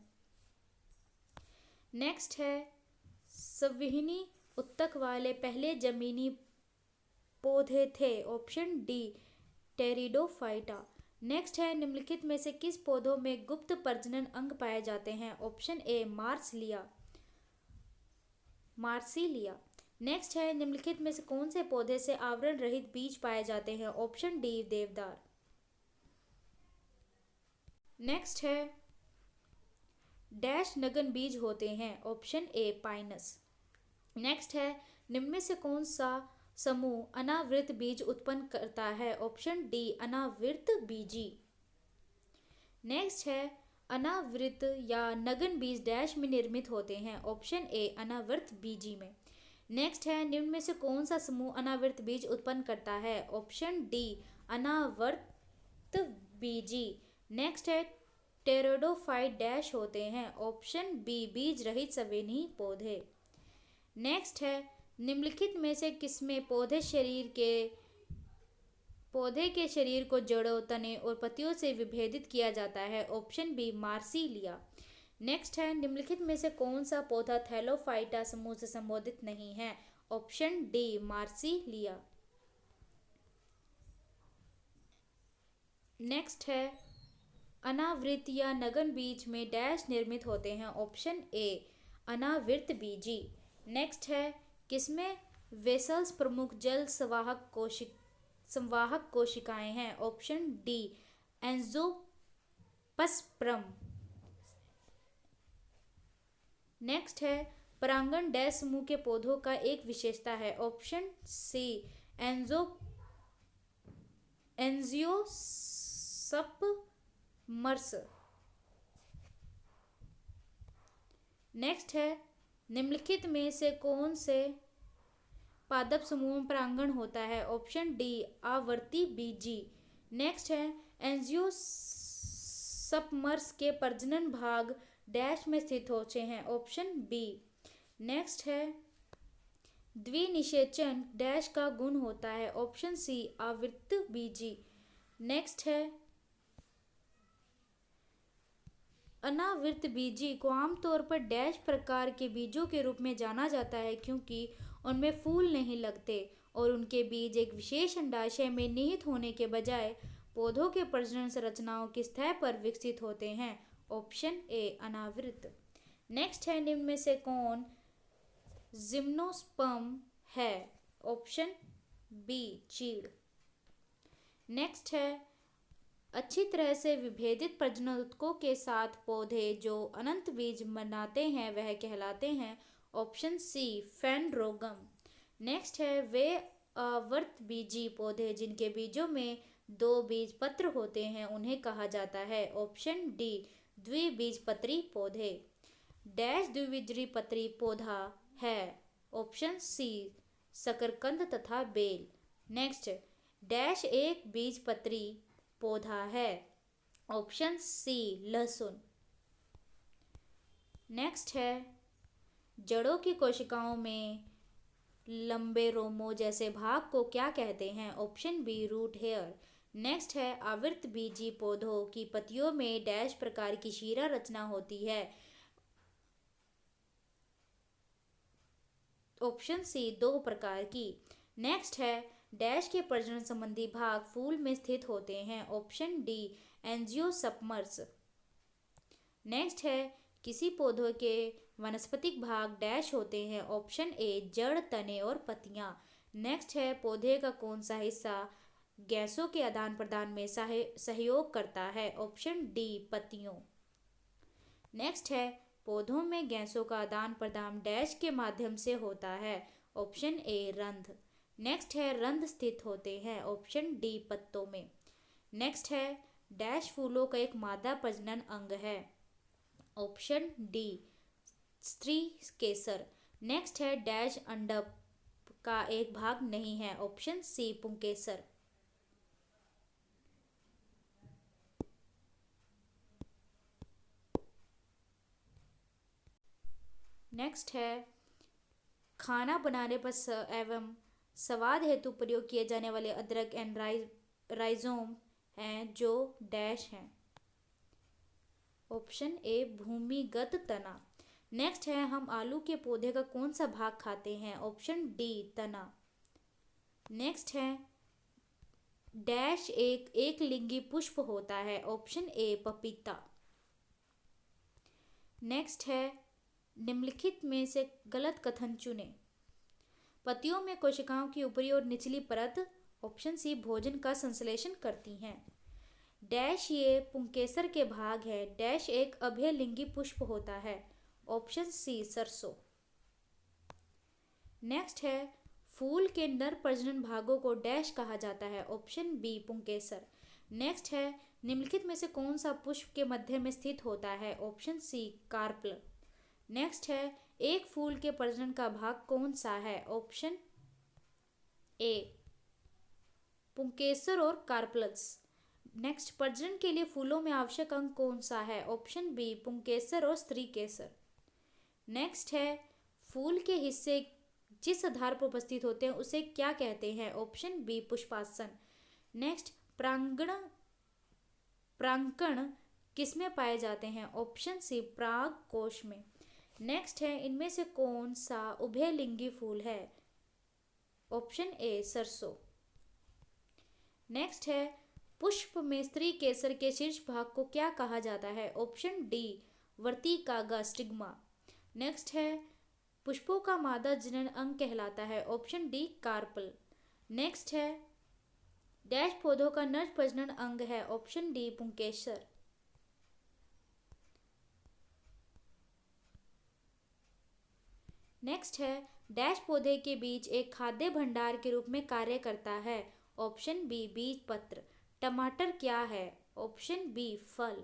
[SPEAKER 1] नेक्स्ट है, संवहनी उत्तक वाले पहले जमीनी पौधे थे? Option D, pteridophyta. नेक्स्ट है, निम्नलिखित में से किस पौधों में गुप्त प्रजनन अंग पाए जाते हैं? ऑप्शन ए, मार्सिलिया। नेक्स्ट है, निम्नलिखित में से कौन से पौधे से आवरण रहित बीज पाए जाते हैं? ऑप्शन डी, देवदार। नेक्स्ट है, डैश नगन बीज होते हैं? ऑप्शन ए, पाइनस। नेक्स्ट है, निम्न में से कौन सा समूह अनावृत बीज उत्पन्न करता है? ऑप्शन डी, अनावृत बीजी। नेक्स्ट है, अनावृत या नगन बीज डैश में निर्मित होते हैं? ऑप्शन ए, अनावृत बीजी में। नेक्स्ट है, निम्न में से कौन सा समूह अनावृत बीज उत्पन्न करता है? ऑप्शन डी, अनावृत बीजी। नेक्स्ट है, टेरिडोफाइट डैश होते हैं? ऑप्शन बी, बीज रहित संवहनी पौधे। नेक्स्ट है, निम्नलिखित में से किसमें पौधे के शरीर को जड़ों, तने और पत्तियों से विभेदित किया जाता है? Option B, Marsilea. नेक्स्ट है, निम्नलिखित में से कौन सा पौधा थैलोफाइटा समूह से संबोधित नहीं है? Option D, Marsilea. नेक्स्ट है, अनावृत या नगन बीज में डैश निर्मित होते हैं? ऑप्शन ए, अनावृत बीजी। नेक्स्ट है, किसमें वेसल्स प्रमुख जल संवाहक कोशिकाएं हैं? Option D, angiosperm. नेक्स्ट है, परागण डैश समूह के पौधों का एक विशेषता है? ऑप्शन सी, एंजियोस्पर्म्स। नेक्स्ट है, निम्नलिखित में से कौन से पादप समूह में परागण होता है? ऑप्शन डी, आवर्ती बीजी। नेक्स्ट है, एंजियोस्पर्म्स के प्रजनन भाग डैश में स्थित होते हैं? Option B. नेक्स्ट है, द्विनिषेचन डैश का गुण होता है। ऑप्शन सी आवृतबीजी। नेक्स्ट है अनावृतबीजी को आमतौर पर डैश प्रकार के बीजों के रूप में जाना जाता है क्योंकि उनमें फूल नहीं लगते और उनके बीज एक विशेष अंडाशय में निहित होने के बजाय पौधों के प्रजनन संरचनाओं की सतह पर विकसित होते हैं। ऑप्शन ए अनावृत। नेक्स्ट है निम्न में से कौन जिम्नोस्पर्म है? ऑप्शन बी चीड़। नेक्स्ट है अच्छी तरह से विभेदित प्रजनन ऊतकों के साथ पौधे जो अनंत बीज बनाते हैं वह कहलाते हैं। ऑप्शन सी फेनड्रोगम। नेक्स्ट है वे अवर्तबीजी पौधे जिनके बीजों में दो बीज पत्र होते हैं उन्हें कहा जाता है। ऑप्शन डी द्विबीजपत्री पौधे। डैश द्विबीजपत्री पौधा है? ऑप्शन सी शकरकंद तथा बेल। नेक्स्ट डैश एक बीजपत्री पौधा है? ऑप्शन सी लहसुन। नेक्स्ट है जड़ों की कोशिकाओं में लंबे रोमों जैसे भाग को क्या कहते हैं? Option B root hair. Next है आवृतबीजी पौधों की पत्तियों में डैश प्रकार की शीरा रचना होती है? ऑप्शन सी दो प्रकार की। नेक्स्ट है डैश के प्रजनन संबंधी भाग फूल में स्थित होते हैं? Option D angiosperms. नेक्स्ट है किसी पौधे के वनस्पतिक भाग डैश होते हैं? ऑप्शन ए जड़ तने और पत्तियां। नेक्स्ट है पौधे का कौन सा हिस्सा गैसों के आदान प्रदान में सहयोग करता है? ऑप्शन डी पत्तियों। नेक्स्ट है पौधों में गैसों का आदान प्रदान डैश के माध्यम से होता है? ऑप्शन ए रंध्र। नेक्स्ट है रंध्र स्थित होते हैं? ऑप्शन डी पत्तों में। नेक्स्ट है डैश फूलों का एक मादा प्रजनन अंग है? ऑप्शन डी स्त्री केसर। नेक्स्ट है डैश अंडक का एक भाग नहीं है? ऑप्शन सी पुंकेसर। नेक्स्ट है खाना बनाने पर एवं स्वाद हेतु प्रयोग किए जाने वाले अदरक एंड राइजोम हैं जो डैश हैं? ऑप्शन ए भूमिगत तना। नेक्स्ट है हम आलू के पौधे का कौन सा भाग खाते हैं? ऑप्शन डी तना। नेक्स्ट है डैश एक लिंगी पुष्प होता है? ऑप्शन ए पपीता। नेक्स्ट है निम्नलिखित में से गलत कथन चुने। पत्तियों में कोशिकाओं की ऊपरी और निचली परत ऑप्शन सी भोजन का संश्लेषण करती हैं। डैश ये पुंकेसर के भाग है। डैश एक अभयलिंगी पुष्प होता है? ऑप्शन सी सरसों। नेक्स्ट है फूल के नर प्रजनन भागों को डैश कहा जाता है? ऑप्शन बी पुंकेसर। नेक्स्ट है निम्नलिखित में से कौन सा पुष्प के मध्य में स्थित होता है? ऑप्शन सी कार्पल। नेक्स्ट है एक फूल के प्रजनन का भाग कौन सा है? ऑप्शन ए पुंकेसर और कार्पल्स। नेक्स्ट प्रजनन के लिए फूलों में आवश्यक अंग कौन सा है? ऑप्शन बी पुंकेसर और स्त्री केसर। नेक्स्ट है फूल के हिस्से जिस आधार पर उपस्थित होते हैं उसे क्या कहते हैं? Option B पुष्पासन। नेक्स्ट परागकण किसमें पाए जाते हैं? ऑप्शन सी पराग कोश में। नेक्स्ट है इनमें से कौन सा उभयलिंगी फूल है? ऑप्शन ए सरसों। नेक्स्ट है पुष्प में स्त्री केसर के शीर्ष भाग को क्या कहा जाता है? ऑप्शन डी वर्तिकागा स्टिग्मा। नेक्स्ट है पुष्पों का मादा जनन अंग कहलाता है? Option D carpel. नेक्स्ट है डैश पौधों का नर प्रजनन अंग है? ऑप्शन डी पुंकेसर। नेक्स्ट है डैश पौधे के बीज एक खाद्य भंडार के रूप में कार्य करता है? ऑप्शन बी बीज पत्र। टमाटर क्या है? ऑप्शन बी फल।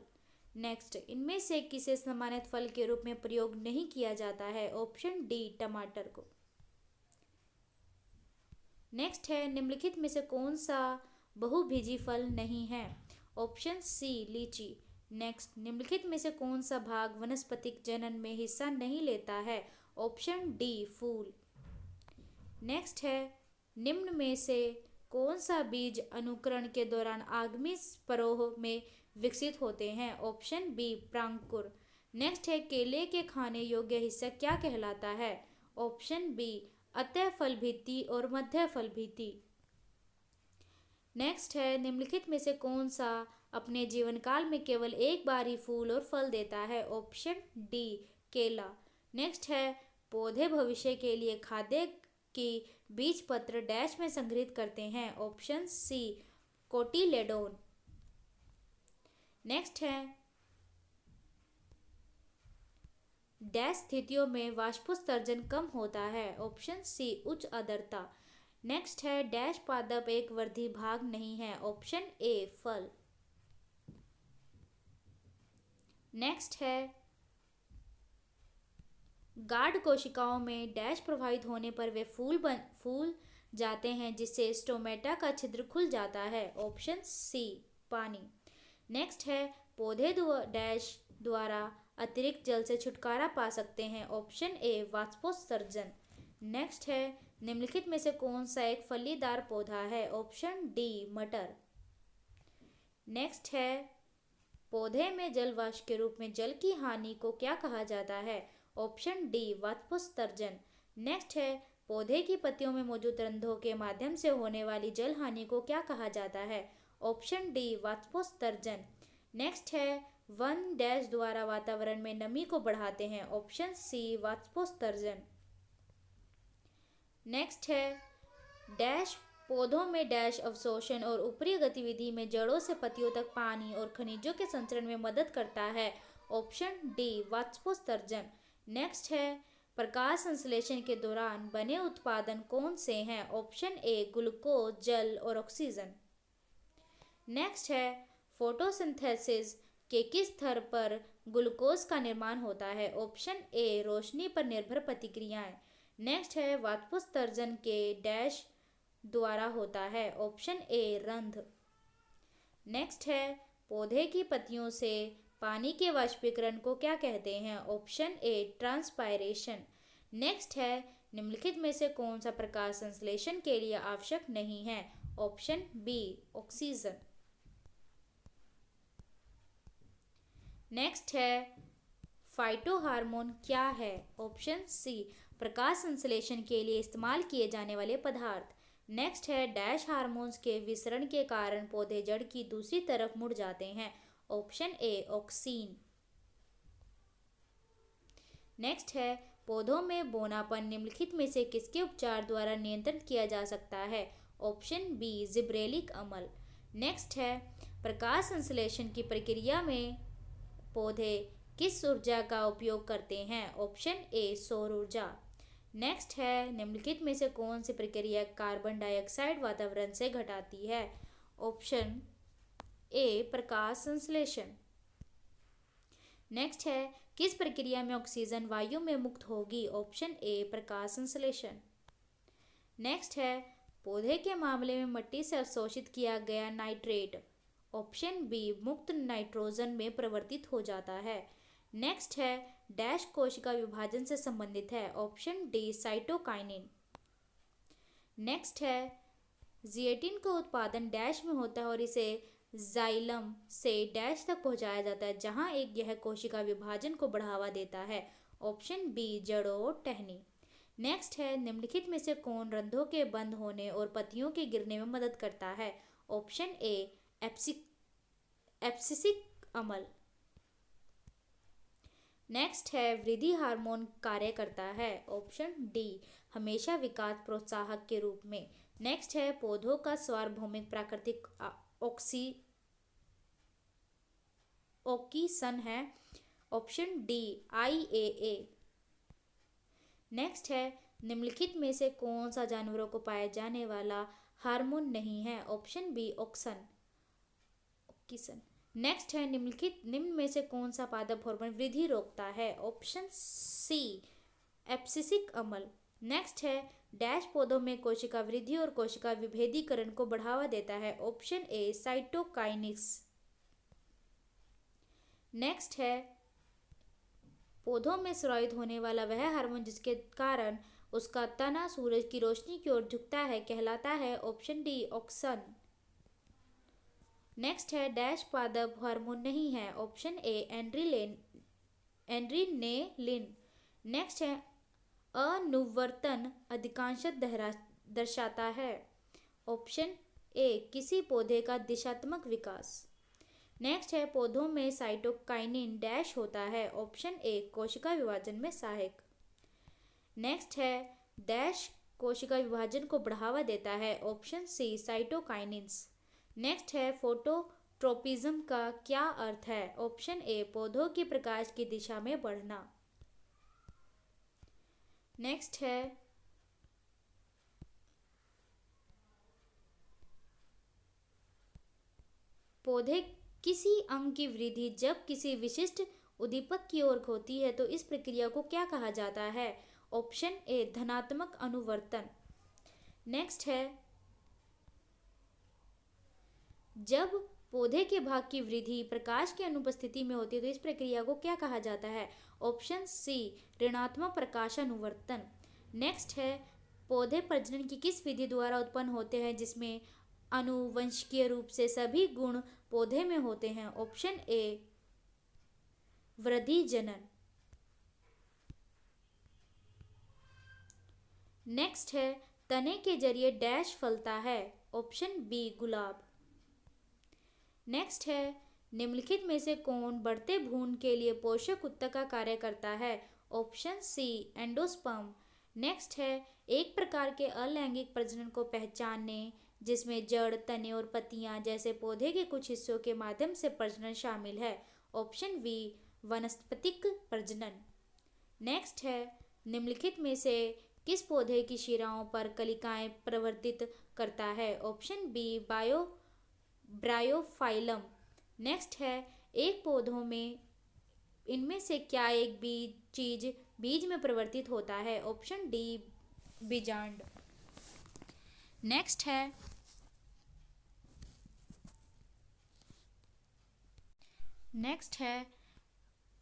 [SPEAKER 1] नेक्स्ट इनमें से किसे सम्मानित फल के रूप में प्रयोग नहीं किया जाता है? ऑप्शन डी टमाटर को। नेक्स्ट है निम्नलिखित में से कौन सा बहुभीजी फल नहीं है? ऑप्शन सी लीची। नेक्स्ट निम्नलिखित में से कौन सा भाग वनस्पतिक जनन में हिस्सा नहीं लेता है? ऑप्शन डी फूल। नेक्स्ट है, निम्न में से कौन सा बीज अनुकरण के दौरान आगामी परोह में विकसित होते हैं? Option B प्रांकुर। नेक्स्ट है, केले के खाने योग्य हिस्सा क्या कहलाता है? ऑप्शन बी अतः फल भित्ति और मध्य फल भित्ति। नेक्स्ट है, निम्नलिखित में से कौन सा अपने जीवन काल में केवल एक बार ही फूल और फल देता है? ऑप्शन डी केला। नेक्स्ट है, पौधे भविष्य के लिए खाद्य की बीज पत्र डैश में संग्रहित करते हैं? Option C cotyledon. नेक्स्ट है, डैश स्थितियों में वाष्पोत्सर्जन कम होता है? ऑप्शन सी उच्च आर्द्रता। नेक्स्ट है, डैश पादप एक वर्धी भाग नहीं है? ऑप्शन ए फल। नेक्स्ट है, गार्ड कोशिकाओं में डैश प्रभावित होने पर वे फूल जाते हैं जिससे स्टोमेटा का छिद्र खुल जाता है? ऑप्शन सी पानी। नेक्स्ट है, पौधे डैश द्वारा अतिरिक्त जल से छुटकारा पा सकते हैं? ऑप्शन ए वाष्पोत्सर्जन। नेक्स्ट है, निम्नलिखित में से कौन सा एक फलीदार पौधा है? ऑप्शन डी मटर। नेक्स्ट है, पौधे में जल वाष्प के रूप में जल की हानि को क्या कहा जाता है? ऑप्शन डी वाष्पोत्सर्जन। नेक्स्ट है, पौधे की पत्तियों में मौजूद रंध्रों के माध्यम से होने वाली जल हानि को क्या कहा जाता है? ऑप्शन डी वाष्पोत्सर्जन। नेक्स्ट है, वन डैश द्वारा वातावरण में नमी को बढ़ाते हैं? ऑप्शन सी वाष्पोत्सर्जन। नेक्स्ट है, डैश पौधों में डैश अवशोषण और ऊपरी गतिविधि में जड़ों से पत्तियों तक पानी और खनिजों के संचरण में मदद करता है? ऑप्शन डी वाष्पोत्सर्जन। नेक्स्ट है, प्रकाश संश्लेषण के दौरान बने उत्पादन कौन से हैं? ऑप्शन ए ग्लूकोज, जल और ऑक्सीजन। नेक्स्ट है, फोटोसिंथेसिस के किस स्तर पर ग्लूकोज का निर्माण होता है? ऑप्शन ए रोशनी पर निर्भर प्रतिक्रियाएं। नेक्स्ट है, वाष्पोत्सर्जन के डैश द्वारा होता है? ऑप्शन ए रंध्र। नेक्स्ट है, पौधे की पत्तियों से पानी के वाष्पीकरण को क्या कहते हैं? ऑप्शन ए ट्रांसपायरेशन। नेक्स्ट है, निम्नलिखित में से कौन सा प्रकाश संश्लेषण के लिए आवश्यक नहीं है? Option B oxygen. नेक्स्ट है, फाइटोहार्मोन क्या है? ऑप्शन सी प्रकाश संश्लेषण के लिए इस्तेमाल किए जाने वाले पदार्थ। नेक्स्ट है, डैश हार्मोन्स के विसरण के कारण पौधे जड़ की दूसरी तरफ मुड़ जाते हैं? ऑप्शन ए ऑक्सीन। नेक्स्ट है, पौधों में बौनापन निम्नलिखित में से किसके उपचार द्वारा नियंत्रित किया जा सकता है? ऑप्शन बी जिब्रेलिक अम्ल। नेक्स्ट है, प्रकाश संश्लेषण की प्रक्रिया में पौधे किस ऊर्जा का उपयोग करते हैं? ऑप्शन ए सौर ऊर्जा। नेक्स्ट है, निम्नलिखित में से कौन सी प्रक्रिया कार्बन डाइऑक्साइड वातावरण से घटाती है? ऑप्शन ए प्रकाश संश्लेषण। नेक्स्ट है, किस प्रक्रिया में ऑक्सीजन वायु में मुक्त होगी? ऑप्शन ए प्रकाश संश्लेषण। नेक्स्ट है, पौधे के मामले में मिट्टी से अवशोषित किया गया नाइट्रेट ऑप्शन बी मुक्त नाइट्रोजन में परिवर्तित हो जाता है। नेक्स्ट है, डैश कोशिका विभाजन से संबंधित है? Option D cytokinin. नेक्स्ट है, जिएटिन का उत्पादन डैश में होता है और इसे जाइलम से डैश तक पहुंचाया जाता है जहां एक यह कोशिका विभाजन को बढ़ावा देता है? ऑप्शन बी जड़ों और टहनी। नेक्स्ट है, निम्नलिखित में से कौन रंध्रों के बंद होने और पत्तियों के गिरने में मदद करता है? ऑप्शन ए एब्सिसिक अम्ल। नेक्स्ट है, वृद्धि हार्मोन कार्य करता है? ऑप्शन डी हमेशा विकास प्रोत्साहक के रूप में। नेक्स्ट है, पौधों का सार्वभौमिक प्राकृतिक ऑक्सीसन है? Option D IAA। नेक्स्ट है, निम्नलिखित में से कौन सा जानवरों को पाया जाने वाला हार्मोन नहीं है? Option B oxen. नेक्स्ट है, निम्न में से कौन सा पादप हार्मोन वृद्धि रोकता है? ऑप्शन सी एब्सिसिक अम्ल। नेक्स्ट है, डैश पौधों में कोशिका वृद्धि और कोशिका विभेदीकरण को बढ़ावा देता है? ऑप्शन ए साइटोकाइनिक्स। नेक्स्ट है, पौधों में स्रावित होने वाला वह हार्मोन जिसके कारण उसका तना सूरज की रोशनी की ओर झुकता है कहलाता है ऑप्शन डी ऑक्सन। नेक्स्ट है डैश पादप हार्मोन नहीं है, ऑप्शन ए एड्रीनेलिन। नेक्स्ट है अनुवर्तन अधिकांशतः दर्शाता है, ऑप्शन ए किसी पौधे का दिशात्मक विकास। नेक्स्ट है पौधों में साइटोकाइनिन डैश होता है, ऑप्शन ए कोशिका विभाजन में सहायक। नेक्स्ट है डैश कोशिका विभाजन को बढ़ावा देता है, ऑप्शन सी साइटोकाइनिन्स। नेक्स्ट है फोटोट्रोपिज्म का क्या अर्थ है, ऑप्शन ए पौधों की प्रकाश की दिशा में बढ़ना। नेक्स्ट है पौधे किसी अंग की वृद्धि जब किसी विशिष्ट उद्दीपक की ओर होती है तो इस प्रक्रिया को क्या कहा जाता है, ऑप्शन ए धनात्मक अनुवर्तन। नेक्स्ट है जब पौधे के भाग की वृद्धि प्रकाश की अनुपस्थिति में होती है तो इस प्रक्रिया को क्या कहा जाता है, ऑप्शन सी ऋणात्मक प्रकाश अनुवर्तन। नेक्स्ट है पौधे प्रजनन की किस विधि द्वारा उत्पन्न होते हैं जिसमें आनुवंशिकीय रूप से सभी गुण पौधे में होते हैं, ऑप्शन ए वृद्धि जनन। नेक्स्ट है तने के जरिए डैश फलता है, ऑप्शन बी गुलाब। नेक्स्ट है निम्नलिखित में से कौन बढ़ते भ्रूण के लिए पोषक ऊतक का कार्य करता है, ऑप्शन सी एंडोस्पर्म। नेक्स्ट है एक प्रकार के अलैंगिक प्रजनन को पहचानने जिसमें जड़ तने और पत्तियां जैसे पौधे के कुछ हिस्सों के माध्यम से प्रजनन शामिल है, ऑप्शन बी वनस्पतिक प्रजनन। नेक्स्ट है निम्नलिखित में से किस पौधे की शिराओं पर कलिकाएं प्रवर्तित करता है, ऑप्शन बी ब्रायोफाइलम। नेक्स्ट है एक पौधों में इनमें से क्या एक बीज में परिवर्तित होता है, ऑप्शन डी बीजांड। नेक्स्ट है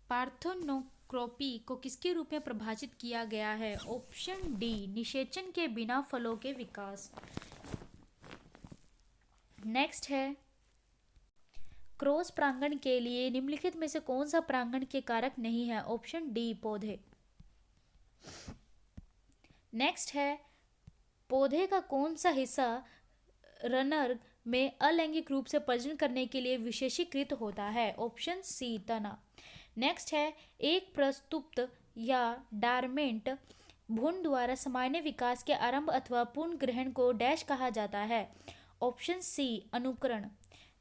[SPEAKER 1] पार्थेनोक्रोपी को किसके रूप में परिभाषित किया गया है, ऑप्शन डी निषेचन के बिना फलों के विकास। नेक्स्ट है क्रॉस परागण के लिए निम्नलिखित में से कौन सा परागण के कारक नहीं है, ऑप्शन डी पौधे। नेक्स्ट है पौधे का कौन सा हिस्सा रनर में अलैंगिक रूप से प्रजनन करने के लिए विशेषीकृत होता है, ऑप्शन सी तना। नेक्स्ट है एक प्रस्तुप्त या डॉर्मेंट भ्रूण द्वारा सामान्य विकास के आरंभ अथवा पूर्ण ग्रहण को डैश कहा जाता है, ऑप्शन सी अनुकरण।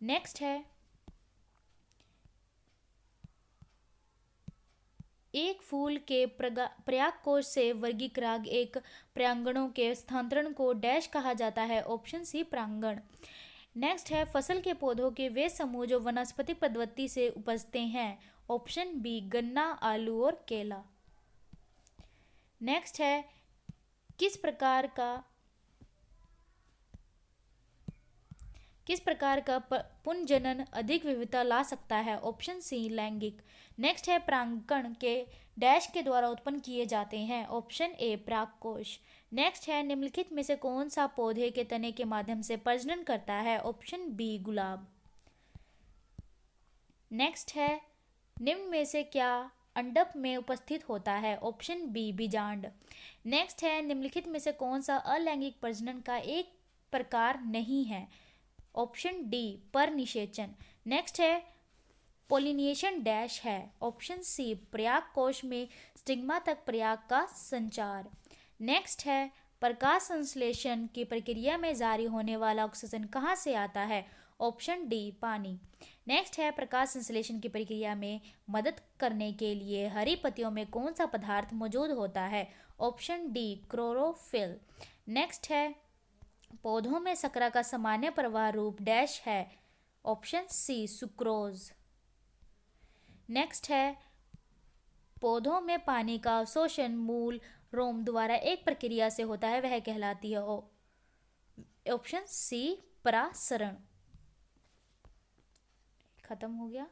[SPEAKER 1] नेक्स्ट है एक फूल के परागकोश से वर्गीकृत एक परागणों के स्थानांतरण को डैश कहा जाता है, ऑप्शन सी परागण। नेक्स्ट है फसल के पौधों के वे समूह जो वनस्पतिक पद्धति से उपजते हैं, ऑप्शन बी गन्ना आलू और केला। नेक्स्ट है किस प्रकार का पुनर्जनन अधिक विविधता ला सकता है, ऑप्शन सी लैंगिक। नेक्स्ट है परागकण के डैश के द्वारा उत्पन्न किए जाते हैं, ऑप्शन ए परागकोश। नेक्स्ट है निम्नलिखित में से कौन सा पौधे के तने के माध्यम से प्रजनन करता है, ऑप्शन बी गुलाब। नेक्स्ट है निम्न में से क्या अंडप में उपस्थित होता है, ऑप्शन बी बीजांड। नेक्स्ट है निम्नलिखित में से कौन सा अलैंगिक प्रजनन का एक प्रकार नहीं है, ऑप्शन डी पर निषेचन। नेक्स्ट है पोलिनेशन डैश है, ऑप्शन सी पराग कोश में स्टिग्मा तक पराग का संचार। नेक्स्ट है प्रकाश संश्लेषण की प्रक्रिया में जारी होने वाला ऑक्सीजन कहाँ से आता है, ऑप्शन डी पानी। नेक्स्ट है प्रकाश संश्लेषण की प्रक्रिया में मदद करने के लिए हरी पत्तियों में कौन सा पदार्थ मौजूद होता है, ऑप्शन डी क्लोरोफिल। नेक्स्ट है पौधों में शर्करा का सामान्य प्रवाह रूप डैश है, ऑप्शन सी सुक्रोज। नेक्स्ट है पौधों में पानी का अवशोषण मूल रोम द्वारा एक प्रक्रिया से होता है, वह कहलाती है, ऑप्शन सी परासरण। खत्म हो गया।